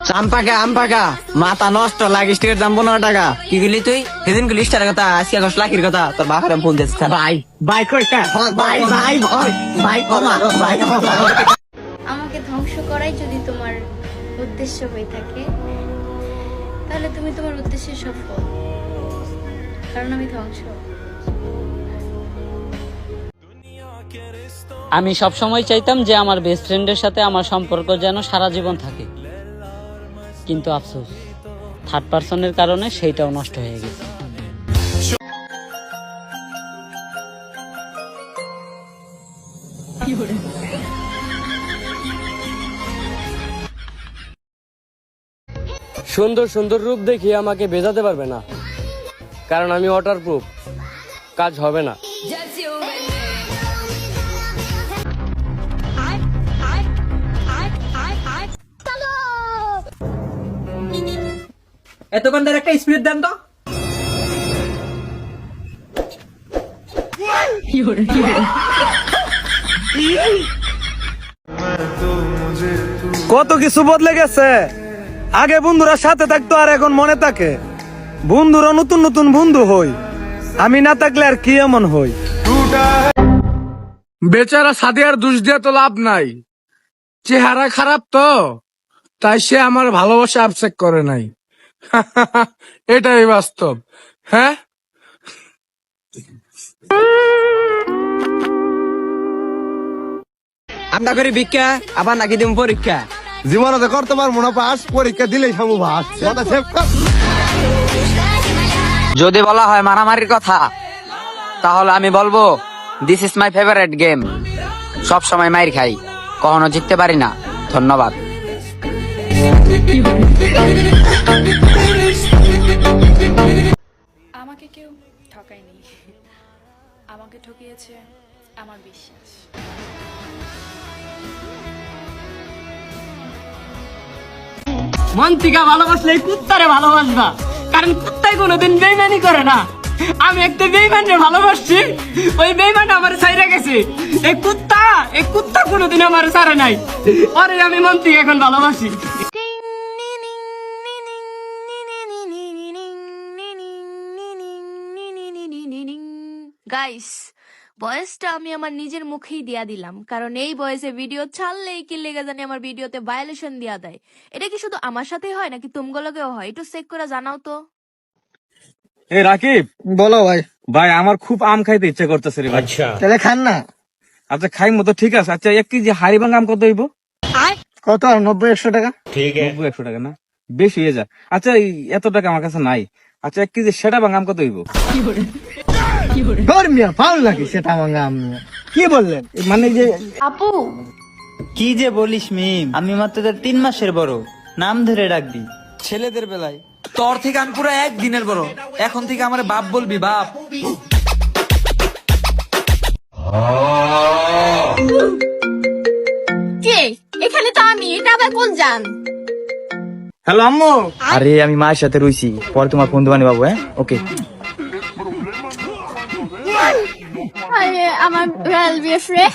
চাম্পাকা আমপাকা মাথা নষ্ট লাগিস টিকেট দাম 15 টাকা। কি গেলি তুই সেদিন গেলি টাকার কথা, আজকে 10 লাখের কথা। তোর বাপের ফোন দিচ্ছে ভাই ভাই কইটা ভাই ভাই ভাই ভাই কমা ভাই। আমাকে ধ্বংস করাই যদি তোমার উদ্দেশ্য হয়ে থাকে, তাহলে তুমি তোমার উদ্দেশ্যে সফল, কারণ আমি ধ্বংস। আমি সব সময় চাইতাম যে আমার বেস্ট ফ্রেন্ডের সাথে আমার সম্পর্ক যেন সারা জীবন থাকে, কিন্তু আফসোস থার্ড পারসনের কারণে সেইটাও নষ্ট হয়ে গেছে। সুন্দর সুন্দর রূপ দেখি আমাকে ভেজাতে পারবে না, কারণ আমি ওয়াটারপ্রুফ, কাজ হবে না। এতক্ষণ একটা স্পিড দেন তো। কত কিছু বদলে গেছে। আগে বন্ধুরা সাথে থাকতো, আর এখন মনে থাকে। বন্ধুরা নতুন নতুন বন্ধু হই, আমি না থাকলে আর কি এমন হই। বেচারা সাদিয়ার দোষ দিয়ে তো লাভ নাই, চেহারা খারাপ তো, তাই সে আমার ভালোবাসা অ্যাকসেপ্ট করে নাই। এটাই বাস্তব। হ্যাঁ, আমরা করি ভিক্ষা, আবার নাকি দিম পরীক্ষা। জীবনে করতে পারবো না পাস, পরীক্ষা দিলেই সামু ভাস। যদি বলা হয় মারামারির কথা, তাহলে আমি বলবো this is my favourite game. সব সময় মাইর খাই, কখনো জিততে পারি না। ধন্যবাদ। আমাকে কেউ ঠকায়নি, আমাকে ঠকিয়েছে আমার বিশ্বাস। মন থেকে ভালোবাসলে কুত্তারে ভালোবাসবা, কারণ কুত্তায় কোনোদিন বেইমানি করে না। আমি একটা বেইমানরে ভালোবাসছি, ওই বেইমান আমার ছাইরা গেছে। এই কুত্তা কোনোদিন আমার ছাড়ে নাই, আরে আমি মন থেকে এখন ভালোবাসি। গাইস, বয়সটা আমি আমার নিজের মুখেই দিয়া দিলাম, কারণ এই বয়সে ভিডিও ছাড়লেই কি লেগে জানি আমার ভিডিওতে ভায়োলেশন দিয়া দেয়। এটা কি শুধু আমার সাথেই হয় নাকি তুমগুলোকেও হয়? একটু চেক করে জানাও তো। এ রাকিব, বলো ভাই। ভাই আমার খুব আম খাইতে ইচ্ছা করতেছে রে। আচ্ছা তাহলে খান না। আচ্ছা খাই মতো, ঠিক আছে। আচ্ছা 1 কেজি হাড়ি ভাঙা আম কত হইব? কত? 90-100 টাকা। 90-100 টাকা না, বেশি হয়ে যায়। আচ্ছা এত টাকা আমার কাছে নাই। আচ্ছা 1 কেজি সেটা ভাঙা আম কত হইব? মিয়া ফাউল নাকি সেটা ভাঙা আম? কি বললেন? মানে যে আপু, কি যে বলিস মিম, আমি মাত্র তোর 3 মাসের বড়, নাম ধরে ডাকবি। ছেলেদের বেলায় তোর থেকে আমি পুরো একদিনের বড়, এখন থেকে আমার বাপ বলবি, বাপ। কে এখানে? তো আমি, এটা আবার কোন জান? হ্যালো আম্মু। আরে আমি মায়ের সাথে রইছি, পরে তোমার ফোন দেবানি বাবু। হ্যাঁ, ওকে। আরে আমার ওয়েল বিএফ রে।